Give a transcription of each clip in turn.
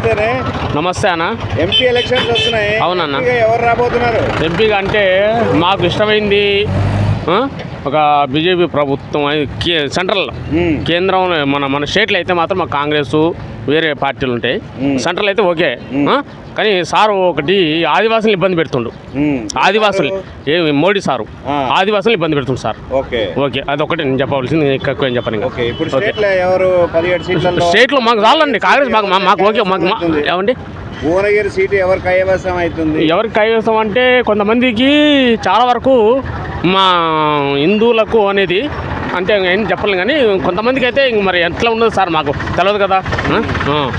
నమస్తేనే. నమస్తే అన్న. MP elections వస్తున్నాయి. అవునన్న. ఎవరు రాబోతున్నారు? ఎంపీగా అంటే మాకు ఇష్టమైంది ఒక బీజేపీ ప్రభుత్వం సెంట్రల్ కేంద్రం మన స్టేట్లో అయితే మాత్రం మాకు కాంగ్రెస్ వేరే పార్టీలు ఉంటాయి. సెంట్రల్ అయితే ఓకే. కానీ సారు ఒకటి ఆదివాసులు ఇబ్బంది పెడుతుండు. ఆదివాసులు మోడీ సారు ఆదివాసులు ఇబ్బంది పెడుతుండు సార్. ఓకే అదొకటి నేను చెప్పవలసింది, ఎక్కువ ఏం చెప్పను. స్టేట్లో మాకు చాలండి కాంగ్రెస్ మాకు ఓకే. మాకు ఏమండి భువనగిరి సీటు ఎవరికి కైవసం అవుతుంది? ఎవరికి కైవసం అంటే కొంతమందికి చాలా వరకు మా హిందువులకు అనేది అంటే ఏం చెప్పలేం, కానీ కొంతమందికి అయితే మరి ఎట్లా ఉండదు సార్ మాకు తెలియదు కదా.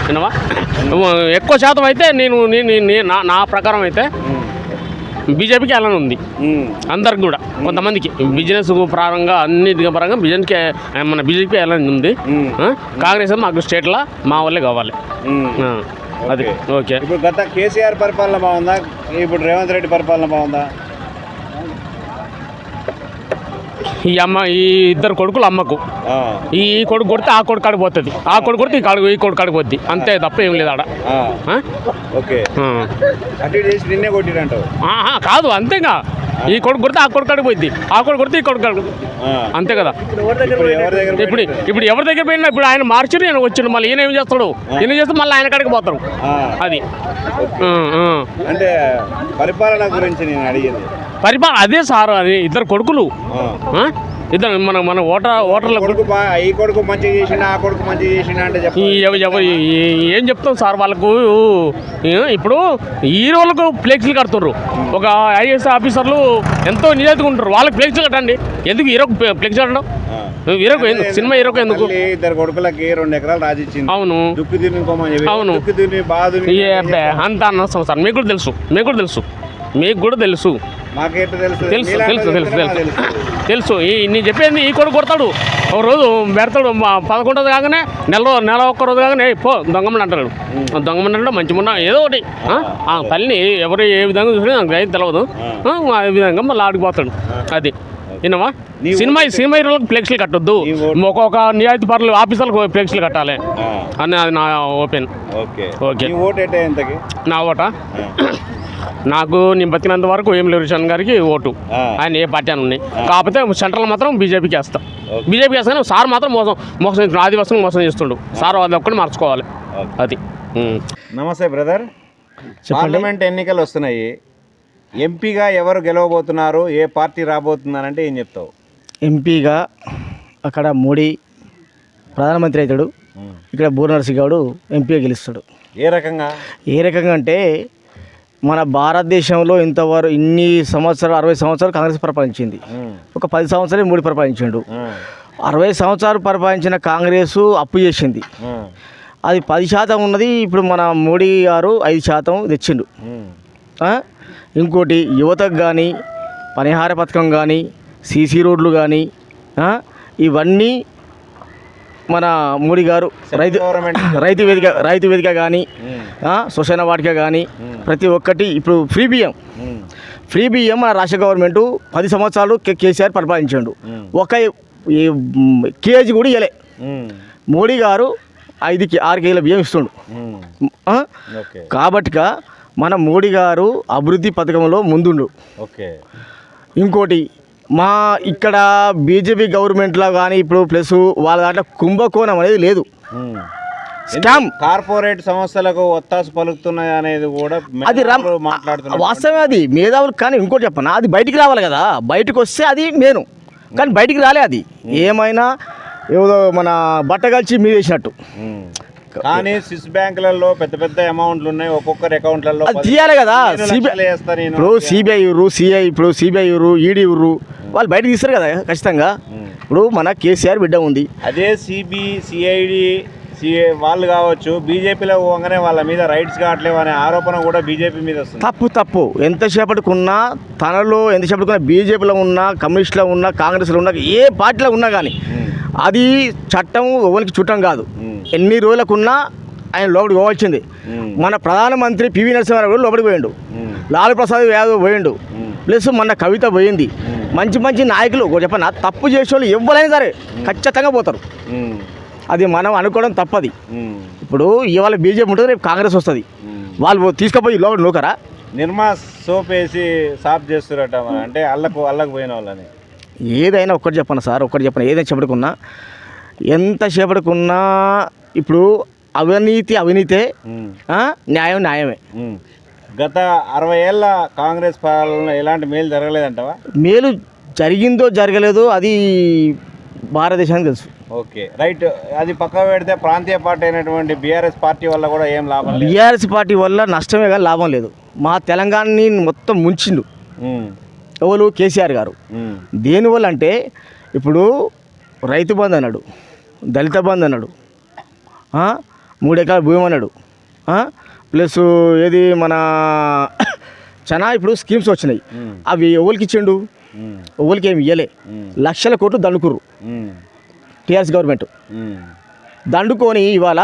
వినవా ఎక్కువ శాతం అయితే నేను నా ప్రకారం అయితే బీజేపీకి వెళ్ళని ఉంది అందరికి కూడా. కొంతమందికి బిజినెస్ పరంగా అన్నిటి పరంగా బిజినెస్కి మన బీజేపీ వెళ్ళని ఉంది. కాంగ్రెస్ మాకు స్టేట్లో మా వాళ్ళే కావాలి. అది ఓకే. ఇప్పుడు గత కేసీఆర్ పరిపాలన బాగుందా, ఇప్పుడు రేవంత్ రెడ్డి పరిపాలన బాగుందా? ఈ ఇద్దరు కొడుకులు అమ్మకు ఈ కొడుకు కొడితే ఆ కొడుకు కాడికి పోతుంది, ఆ కొడుకు కొడితే ఈ కొడుకు కాడికి పోద్ది, అంతే తప్ప ఏం లేదు ఆడ. ఓకే నిన్నే కొట్టిరంటావు? కాదు, అంతేగా. ఈ కొడుకు కొడితే ఆ కొడుకు కాడికి పోద్ది, ఆ కొడుకు కొడితే ఈ కొడుకు కాడికి, అంతే కదా. ఇప్పుడు ఎవరి దగ్గర పోయినా ఇప్పుడు ఆయన మార్చి నేను వచ్చిండు, మళ్ళీ ఈయన ఏం చేస్తాడు, ఈయన చేస్తే మళ్ళీ ఆయన కాడికి పోతారు. అది అంటే పరిపాలన గురించి నేను అడిగింది. పరిపాలన అదే సార్, అది ఇద్దరు కొడుకులు, ఇద్దరు మన ఓటర్ల ఈ కొడుకు మంచిగా చేసిండా, ఆ కొడుకు మంచిగా చేసిండా అంటే ఏం చెప్తాం సార్ వాళ్ళకు. ఇప్పుడు హీరోలకు ఫ్లెక్స్లు కడుతుర్రు, ఒక ఐఏఎస్ ఆఫీసర్లు ఎంతో నిజాయితీగా ఉంటారు, వాళ్ళకి ఫ్లెక్స్లు కట్టండి. ఎందుకు హీరోకు ఫ్లెక్స్ కట్టడం? హీరోకు ఎందుకు, సినిమా హీరోకు ఎందుకు? ఇద్దరు కొడుకులకి 2 ఎకరాలు రాజిచ్చింది. అవును, అవును, అంత అనవసరం సార్. మీకు కూడా తెలుసు, మీకు కూడా తెలుసు, మీకు కూడా తెలుసు, తెలుసు తెలుసు తెలుసు తెలుసు తెలుసు. నేను చెప్పేది ఈ కొడుకు కొడతాడు, ఒక రోజు పెడతాడు, 11 కాగానే నెల ఒక్క రోజు కాగానే పో దొంగమని అంటాడు. దొంగమని అంటే మంచి మొన్న ఏదో ఒకటి ఆ తల్లిని ఎవరు ఏ విధంగా చూసినా నాకు రైతు తెలియదు, ఆ విధంగా మళ్ళీ ఆడిపోతాడు. అది విన్నావా? సినిమా హీరోలకు ఫ్లెక్స్లు కట్టొద్దు, ఒక్కొక్క నిజాయితీ పరులు ఆఫీసర్లకు ఫ్లెక్స్లు కట్టాలి అని అది నా ఓపెన్. ఓకే. నా ఓటా నాకు నేను బతికినంత వరకు వేముల వీరేశం గారికి ఓటు. ఆయన ఏ పార్టీ అని ఉన్నాయి, కాకపోతే సెంట్రల్ మాత్రం బీజేపీకి వేస్తాం. బీజేపీకి వేస్తాను. సార్ మాత్రం మోసం ఆదివాసం మోసం చేస్తుండు సార్, అది ఒక్కటి మార్చుకోవాలి. అది. నమస్తే బ్రదర్. పార్లమెంట్ ఎన్నికలు వస్తున్నాయి, ఎంపీగా ఎవరు గెలవబోతున్నారు, ఏ పార్టీ రాబోతున్నారంటే ఏం చెప్తావు? ఎంపీగా అక్కడ మోడీ ప్రధానమంత్రి అవుతాడు, ఇక్కడ బూర్నరసింగ్ గౌడ్ ఎంపీగా గెలుస్తాడు. ఏ రకంగా అంటే మన భారతదేశంలో ఇంతవరకు ఇన్ని సంవత్సరాలు 60 సంవత్సరాలు కాంగ్రెస్ పరిపాలించింది, ఒక 10 సంవత్సరాలు మోడీ పరిపాలించాడు. 60 సంవత్సరాలు పరిపాలించిన కాంగ్రెస్ అప్పు చేసింది, అది 10% ఉన్నది. ఇప్పుడు మన మోడీ గారు 5% తెచ్చిండు. ఇంకోటి యువతకు కానీ పరిహార పథకం కానీ సీసీ రోడ్లు కానీ ఇవన్నీ మన మోడీ గారు రైతు వేదిక కానీ శ్మశాన వాటిక కానీ ప్రతి ఒక్కటి. ఇప్పుడు ఫ్రీ బియ్యం మన రాష్ట్ర గవర్నమెంట్ 10 సంవత్సరాలు కేసీఆర్ పరిపాలించాడు, ఒక కేజీ కూడా ఇవ్వలే. మోడీ గారు 5-6 కేజీల బియ్యం ఇస్తుండు. కాబట్టిగా మన మోడీ గారు అభివృద్ధి పథకంలో ముందుండు. ఇంకోటి మా ఇక్కడ బీజేపీ గవర్నమెంట్లో కానీ ఇప్పుడు ప్లస్ వాళ్ళ దాంట్లో కుంభకోణం అనేది లేదు. స్కామ్ కార్పొరేట్ సంస్థలకు ఒత్తాసు పలుకుతున్నాయి అనేది కూడా అది వాస్తవమే, అది మేధావులు. కానీ ఇంకోటి చెప్పనా, అది బయటికి రావాలి కదా, బయటకు వస్తే అది మేను, కానీ బయటికి రాలే. అది ఏమైనా ఏదో మన బట్టగలిచి మీద వేసినట్టు. కానీ స్విస్ బ్యాంకులలో పెద్ద అమౌంట్లు ఉన్నాయి, ఒక్కొక్కరి అకౌంట్లలో అది తీయాలి కదా. ఇప్పుడు సిబిఐ ఇప్పుడు సిబిఐ ఈడీ వాళ్ళు బయటకు తీస్తారు కదా ఖచ్చితంగా. ఇప్పుడు మన కేసీఆర్ బిడ్డ ఉంది, అదే సిఐడి వాళ్ళు కావచ్చు, బీజేపీలో పోగానే వాళ్ళ మీద రైట్స్ కావట్లేవు అనే ఆరోపణ కూడా బీజేపీ మీద వస్తుంది. తప్పు ఎంతసేపటికున్నా తనలో ఎంతసేపటికున్నా బీజేపీలో ఉన్నా, కమ్యూనిస్టులో ఉన్నా, కాంగ్రెస్లో ఉన్నా, ఏ పార్టీలో ఉన్నా కానీ అది చట్టం ఎవరికి చుట్టం కాదు. ఎన్ని రోజులకున్నా ఆయన లోపలికి పోవాల్సింది. మన ప్రధానమంత్రి పివి నరసింహారావు కూడా లోపలికి పోయిండు, లాలూ ప్రసాద్ యాదవ్ పోయిండు, ప్లస్ మన కవిత పోయింది. మంచి నాయకులు చెప్పనా, తప్పు చేసే వాళ్ళు ఎవరైనా సరే ఖచ్చితంగా పోతారు. అది మనం అనుకోవడం తప్పది. ఉమ్. ఇప్పుడు ఇవాళ బీజేపీ ఉంటుంది, రేపు కాంగ్రెస్ వస్తుంది. వాళ్ళు తీసుకుపోయి నూకరా? నిర్మా సోప్ వేసి సాఫ్ చేస్తురట, అంటే అల్లకు పోయిన వాళ్ళని. ఏదైనా ఒక్కటి చెప్పను సార్, ఒక్కటి చెప్పను. ఏదైనా చెప్పడుకున్నా, ఎంత చేపడుకున్నా ఇప్పుడు అవినీతే, న్యాయం న్యాయమే. గత 60 ఏళ్ళ కాంగ్రెస్ పాలన ఎలాంటి మేలు జరగలేదంటవా? మేలు జరిగిందో జరగలేదో అది భారతదేశానికి తెలుసు. Okay, right. అది పక్క పెడితే ప్రాంతీయ పార్టీ అయినటువంటి బీఆర్ఎస్ పార్టీ వల్ల కూడా ఏం లాభం లేదు. బీఆర్ఎస్ పార్టీ వల్ల నష్టమే కానీ లాభం లేదు. మా తెలంగాణని మొత్తం ముంచిండు ఎవరు? కేసీఆర్ గారు. దేనివల్ల అంటే ఇప్పుడు రైతు బంధు అన్నాడు, దళిత బంధు అన్నాడు, 3 ఎకరాల భూమి అన్నాడు, ప్లస్ ఏది మన చాలా ఇప్పుడు స్కీమ్స్ వచ్చినాయి. అవి ఎవరికి ఇచ్చిండు? ఎవరికి ఏమి ఇవ్వలే. లక్షల కోట్లు దండుకుర్రు టీఆర్ఎస్ గవర్నమెంట్. దండుకొని ఇవాళ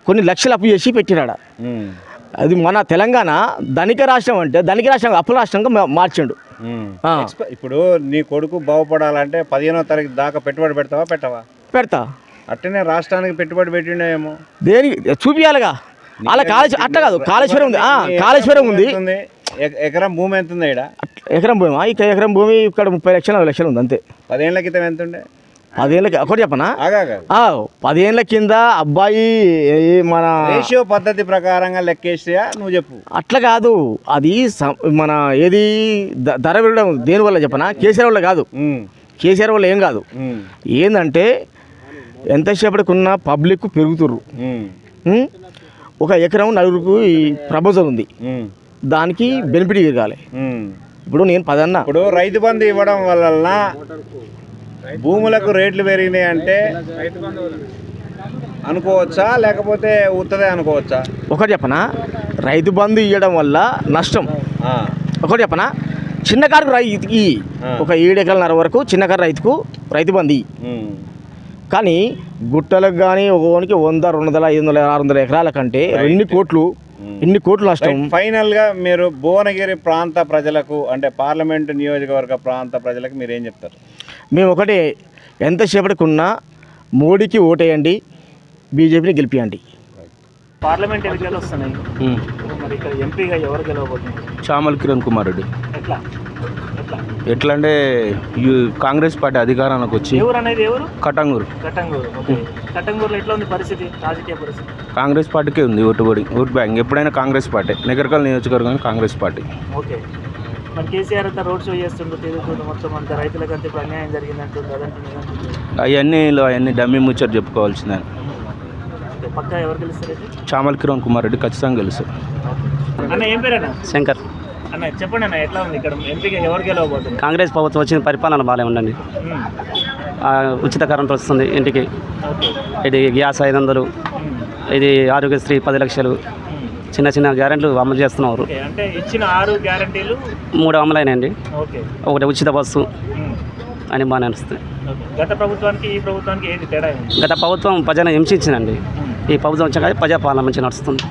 కొన్ని లక్షలు అప్పు చేసి పెట్టినాడ. అది మన తెలంగాణ ధనిక రాష్ట్రం అంటే ధనిక రాష్ట్రం అప్పుల రాష్ట్రంగా మార్చిండు. ఇప్పుడు నీ కొడుకు బాగుపడాలంటే 15వ తారీఖు దాకా పెట్టుబడి పెడతావా? పెట్టవా? పెడతా. అట్టనే రాష్ట్రానికి పెట్టుబడి పెట్టిండేమో. దేనికి చూపియాలిగా? అలా అట్లా కాదు. కాళేశ్వరం ఉంది, కాళేశ్వరం ఉంది. ఎకరం భూమి ఎంత ఉంది? ఎకరం భూమి ఇక్కడ ఎకరం భూమి ఇక్కడ 30 లక్షలు 40 లక్షలు ఉంది అంతే. 10 ఏళ్ల క్రితం ఎంత ఉండే? 10 ఏళ్ళకి ఒకటి చెప్పనా? 10 ఏళ్ళ కింద అబ్బాయి మన రేషియో పద్ధతి ప్రకారంగా లెక్కేసియా నువ్వు చెప్పు. అట్లా కాదు, అది మన ఏది ధర పెరగడం దేనివల్ల చెప్పనా? కేసీఆర్ వల్ల కాదు. కేసీఆర్ వల్ల ఏం కాదు. ఏంటంటే ఎంతసేపటికున్న పబ్లిక్ పెరుగుతుర్రు. ఒక ఎకరం 4గురికి ప్రపోజల్ ఉంది, దానికి బెనిఫిట్ జరగాలి. ఇప్పుడు నేను 10 అన్నా. ఇప్పుడు రైతు బంధు ఇవ్వడం వలన భూములకు రేట్లు పెరిగినాయి అంటే అనుకోవచ్చా, లేకపోతే ఉత్తదే అనుకోవచ్చా? ఒకటి చెప్పనా, రైతు బంధు ఇవ్వడం వల్ల నష్టం. ఒకటి చెప్పనా, చిన్నకారు రైతుకి ఒక 7 ఎకరాల వరకు చిన్నకారు రైతుకు రైతు బంధు. కానీ గుట్టలకు కానీ ఒకనికి 100, 200, 500, 600 ఎకరాల కంటే ఎన్ని కోట్లు నష్టం. ఫైనల్గా మీరు భువనగిరి ప్రాంత ప్రజలకు, అంటే పార్లమెంటు నియోజకవర్గ ప్రాంత ప్రజలకు మీరు ఏం చెప్తారు? మేము ఒకటే, ఎంతసేపటికున్నా మోడీకి ఓటేయండి, బీజేపీని గెలిపియండి. పార్లమెంట్ ఎన్నికలు వస్తున్నాయి, మరి ఇక్కడ ఎంపీగా ఎవరు గెలవబోతున్నారు? చామల్ కిరణ్ కుమార్ రెడ్డి. ఎట్లా ఎట్లా అంటే కాంగ్రెస్ పార్టీ అధికారానికి వచ్చి. ఎవరు అనేది ఎవరు? కటంగూరు. కటంగూరులో ఎట్లా ఉంది పరిస్థితి, రాజకీయ పరిస్థితి? కాంగ్రెస్ పార్టీకే ఉంది ఓటు బ్యాంక్. ఎప్పుడైనా కాంగ్రెస్ పార్టీ. నగరకల్ నియోజకవర్గం కాంగ్రెస్ పార్టీ. ఓకే, మరి కేసీఆర్ అంతా రోడ్ షో చేస్తుండ్రు, తిరుగుతుంది మొత్తం అంతా, రైతులకు అంతా ఇప్పుడు అన్యాయం జరిగిందంటుంది, అదంటే అవన్నీ డమ్మీ ముచ్చట చెప్పుకోవాల్సిందే. పక్క ఎవరు గెలుస్తారు? చామల్ కిరణ్ కుమార్ రెడ్డి ఖచ్చితంగా గెలుస్తారు. అన్న ఏం పేరేనా? శంకర్. అన్న చెప్పండి అన్న, ఎట్లా ఉంది ఇక్కడ ఎంపీగా ఎవరు గెలవబోతున్నారు? కాంగ్రెస్ ప్రభుత్వం వచ్చిన పరిపాలన బాగానే ఉండండి. ఉచిత కరెంట్ వస్తుంది ఇంటికి, ఇది గ్యాస్ 500, ఇది ఆరోగ్యశ్రీ 10 లక్షలు, చిన్న చిన్న గ్యారెంటీలు అమలు చేస్తున్నారు. అంటే ఇచ్చిన 6 గ్యారెంటీలు 3 అమలైనాయండి. ఒకటి ఉచిత బస్సు అని బాగానే అనిపిస్తుంది. గత ప్రభుత్వానికి ఈ ప్రభుత్వానికి ఏది తేడా? గత ప్రభుత్వం ప్రజలను హింసించిందండి, ఈ ప్రభుత్వం వచ్చాక ప్రజాపాలన మంచిగా నడుస్తుంది.